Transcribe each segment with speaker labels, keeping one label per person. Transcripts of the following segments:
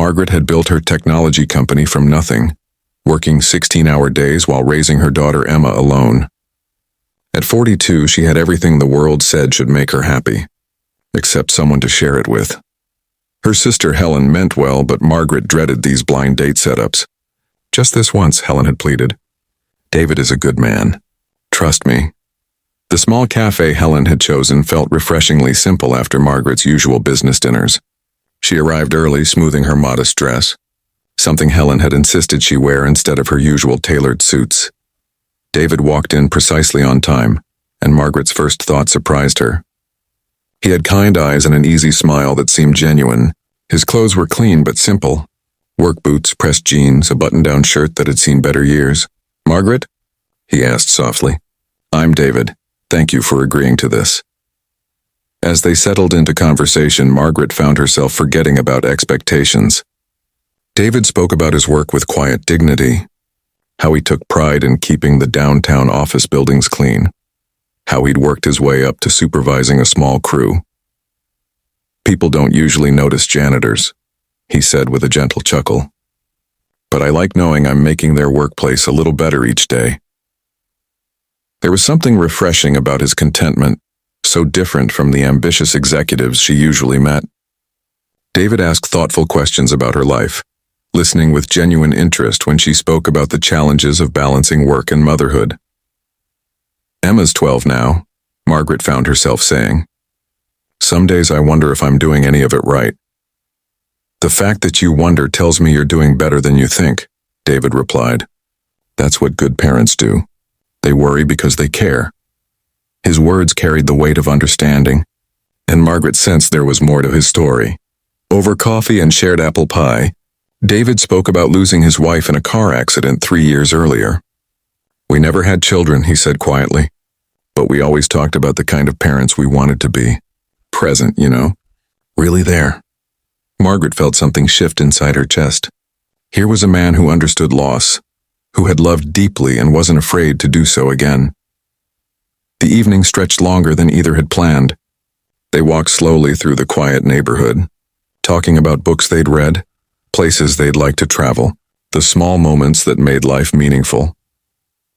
Speaker 1: Margaret had built her technology company from nothing, working 16-hour days while raising her daughter Emma alone. At 42, she had everything the world said should make her happy, except someone to share it with. Her sister Helen meant well, but Margaret dreaded these blind date setups. Just this once, Helen had pleaded. David is a good man. Trust me. The small cafe Helen had chosen felt refreshingly simple after Margaret's usual business dinners. She arrived early, smoothing her modest dress, something Helen had insisted she wear instead of her usual tailored suits. David walked in precisely on time, and Margaret's first thought surprised her. He had kind eyes and an easy smile that seemed genuine. His clothes were clean but simple. Work boots, pressed jeans, a button-down shirt that had seen better years. "Margaret?" he asked softly. "I'm David. Thank you for agreeing to this." As they settled into conversation, Margaret found herself forgetting about expectations. David spoke about his work with quiet dignity, how he took pride in keeping the downtown office buildings clean, how he'd worked his way up to supervising a small crew. "People don't usually notice janitors," he said with a gentle chuckle. "But I like knowing I'm making their workplace a little better each day." There was something refreshing about his contentment, so different from the ambitious executives she usually met. David asked thoughtful questions about her life, listening with genuine interest when she spoke about the challenges of balancing work and motherhood. "Emma's 12 now," Margaret found herself saying. "Some days I wonder if I'm doing any of it right." "The fact that you wonder tells me you're doing better than you think," David replied. "That's what good parents do. They worry because they care." His words carried the weight of understanding, and Margaret sensed there was more to his story. Over coffee and shared apple pie, David spoke about losing his wife in a car accident 3 years earlier. "We never had children," he said quietly, "but we always talked about the kind of parents we wanted to be. Present, you know. Really there." Margaret felt something shift inside her chest. Here was a man who understood loss, who had loved deeply and wasn't afraid to do so again. The evening stretched longer than either had planned. They walked slowly through the quiet neighborhood, talking about books they'd read, places they'd like to travel, the small moments that made life meaningful.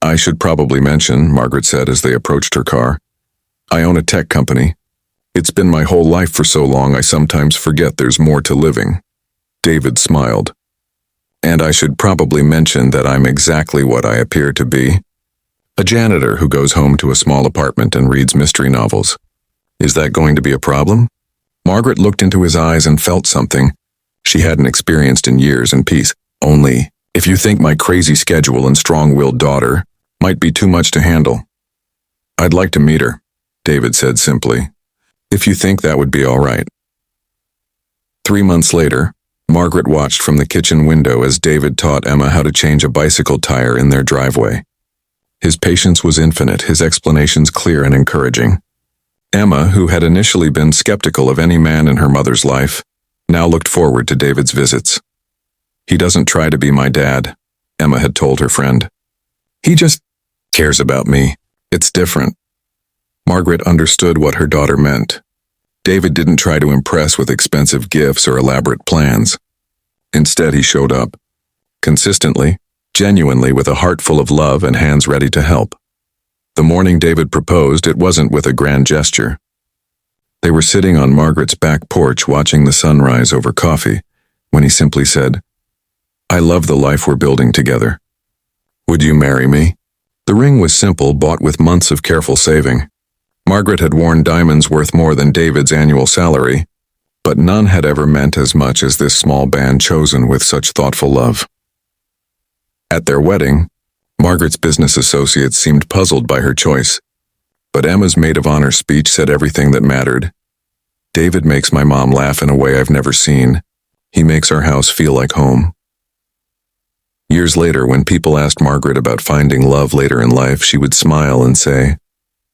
Speaker 1: "I should probably mention," Margaret said as they approached her car, "I own a tech company. It's been my whole life for so long I sometimes forget there's more to living." David smiled. "And I should probably mention that I'm exactly what I appear to be. A janitor who goes home to a small apartment and reads mystery novels. Is that going to be a problem?" Margaret looked into his eyes and felt something she hadn't experienced in years in peace. "Only, if you think my crazy schedule and strong-willed daughter might be too much to handle." "I'd like to meet her," David said simply. "If you think that would be all right." 3 months later, Margaret watched from the kitchen window as David taught Emma how to change a bicycle tire in their driveway. His patience was infinite, his explanations clear and encouraging. Emma, who had initially been skeptical of any man in her mother's life, now looked forward to David's visits. "He doesn't try to be my dad," Emma had told her friend. "He just cares about me. It's different." Margaret understood what her daughter meant. David didn't try to impress with expensive gifts or elaborate plans. Instead, he showed up, consistently, genuinely, with a heart full of love and hands ready to help. The morning David proposed, it wasn't with a grand gesture. They were sitting on Margaret's back porch watching the sunrise over coffee, when he simply said, "I love the life we're building together. Would you marry me?" The ring was simple, bought with months of careful saving. Margaret had worn diamonds worth more than David's annual salary, but none had ever meant as much as this small band chosen with such thoughtful love. At their wedding, Margaret's business associates seemed puzzled by her choice, but Emma's maid of honor speech said everything that mattered. "David makes my mom laugh in a way I've never seen. He makes our house feel like home." Years later, when people asked Margaret about finding love later in life, she would smile and say,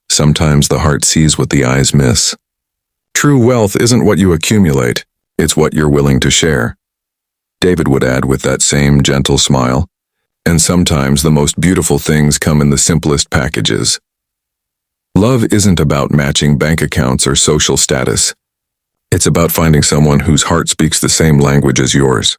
Speaker 1: "Sometimes the heart sees what the eyes miss. True wealth isn't what you accumulate, it's what you're willing to share." David would add with that same gentle smile, "And sometimes the most beautiful things come in the simplest packages." Love isn't about matching bank accounts or social status. It's about finding someone whose heart speaks the same language as yours.